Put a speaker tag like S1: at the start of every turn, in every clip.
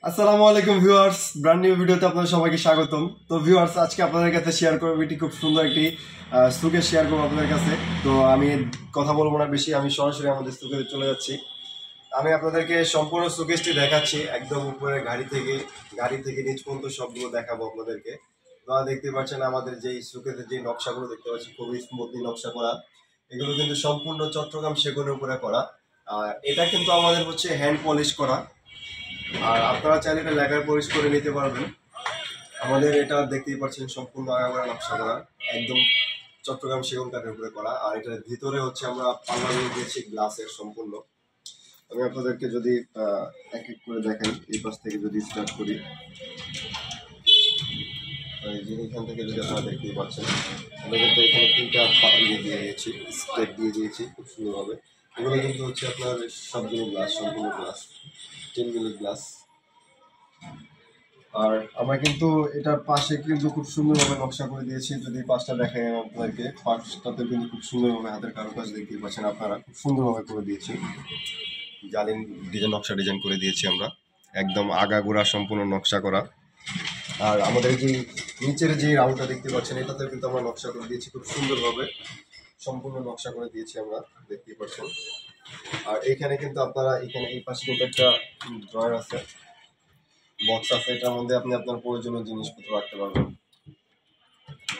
S1: আসসালামু আলাইকুম viewers, brand new ভিডিওতে আপনাদের সবাইকে স্বাগতম। তো ভিউয়ার্স, আজকে আপনাদের কাছে শেয়ার করবো এটি খুব সুন্দর একটি সুকেস শেয়ার করবো আপনাদের কাছে। তো আমি কথা বলবো না বেশি, আমি সরাসরি আমাদের সুকেসে চলে যাচ্ছি। আমি আপনাদেরকে সম্পূর্ণ সুকেসটি দেখাচ্ছি, একদম উপরে গাড়ি থেকে নিচ পর্যন্ত সবগুলো দেখাবো আপনাদেরকে। আপনারা দেখতে পাচ্ছেন আমাদের যেই সুকেসের যে নকশাগুলো দেখতে পাচ্ছি খুবই স্মুথলি নকশা করা। এগুলো কিন্তু সম্পূর্ণ চট্টগ্রাম সেগুনের উপরে করা। আর এটা কিন্তু আমাদের হচ্ছে হ্যান্ড পলিশ করা। আর আপনারা চাইলে এটা লেখার পলিশ করে নিতে পারবেন। আমাদের এটা দেখতেই পাচ্ছেন সম্পূর্ণ আগাগোড়া নকশা করা, একদম চট্টগ্রাম সেগুন কাঠের উপরে করা। আর এটার ভিতরে হচ্ছে আমরা পাল্লা দিয়ে দিয়েছি গ্লাসের সম্পূর্ণ। আমি আপনাদেরকে যদি এক এক করে দেখাই, এই পাশ থেকে যদি স্টার্ট করি, এই যে এখান থেকে যদি আপনারা দেখতেই পাচ্ছেন, আমরা কিন্তু এখানে তিনটা ইয়ে দিয়ে দিয়েছি, স্টেপ দিয়ে দিয়েছি খুব সুন্দরভাবে। এগুলো কিন্তু হচ্ছে আপনার সবগুলো গ্লাস, সম্পূর্ণ গ্লাস, 10 মিলি গ্লাস। আর আমরা কিন্তু এটার পাশে কিন্তু খুব সুন্দরভাবে নকশা করে দিয়েছি। যদি পাশটা দেখাই আপনাদেরকে, পাশটাতে কিন্তু খুব সুন্দরভাবে হাতের কারুকাজ দেখতেই পাচ্ছেন আপনারা, খুব সুন্দরভাবে করে দিয়েছি। জালিম ডিজাইন করে দিয়েছি আমরা, একদম আগাগোড়া সম্পূর্ণ নকশা করা। আর আমাদের যে নিচের যে রাউন্ডটা দেখতে পাচ্ছেন, এটাতেও কিন্তু আমরা নকশা করে দিয়েছি খুব সুন্দরভাবে, সম্পূর্ণ নকশা করে দিয়েছি আমরা, দেখতেই পাচ্ছেন। আর এখানে কিন্তু আপনারা এখানে এই পাশে কিন্তু একটা ড্রয়ার আছে, বক্স আছে, এটার মধ্যে আপনি আপনার প্রয়োজনীয় জিনিসপত্র রাখতে পারবেন।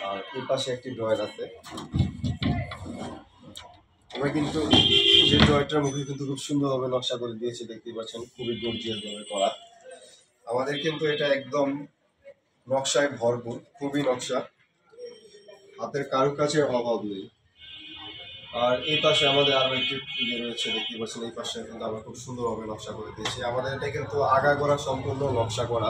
S1: আর এই পাশে একটি ড্রয়ার আছে। আমরা কিন্তু যে ড্রয়ারটার মুখে কিন্তু খুব সুন্দরভাবে নকশা করে দিয়েছি, দেখতেই পাচ্ছেন, খুবই গর্জিয়াস ভাবে করা। আমাদের কিন্তু এটা একদম নকশায় ভরপুর, খুবই নকশা, হাতের কারুকাজের অভাব নেই। আর এই পাশে আমাদের আরো একটি ইয়ে রয়েছে, দেখতে পাচ্ছেন, এই পাশে কিন্তু আমরা খুব সুন্দরভাবে নকশা করে দিয়েছি। আমাদের এটা কিন্তু আগাগোড়া সম্পূর্ণ নকশা করা।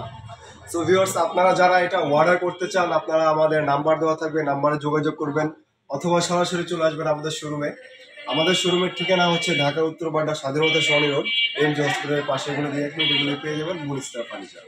S1: সো ভিউয়ার্স, আপনারা যারা এটা অর্ডার করতে চান, আপনারা আমাদের নাম্বার দেওয়া থাকবে, নাম্বারে যোগাযোগ করবেন, অথবা সরাসরি চলে আসবেন আমাদের শোরুমে। আমাদের শোরুমের ঠিকানা হচ্ছে ঢাকা উত্তর বাড্ডা স্বাধীনতা সরণি রোড, এমজি হসপিটালের পাশে। এগুলো দিয়ে এগুলো পেয়ে যাবেন মুন স্টার ফার্নিচার।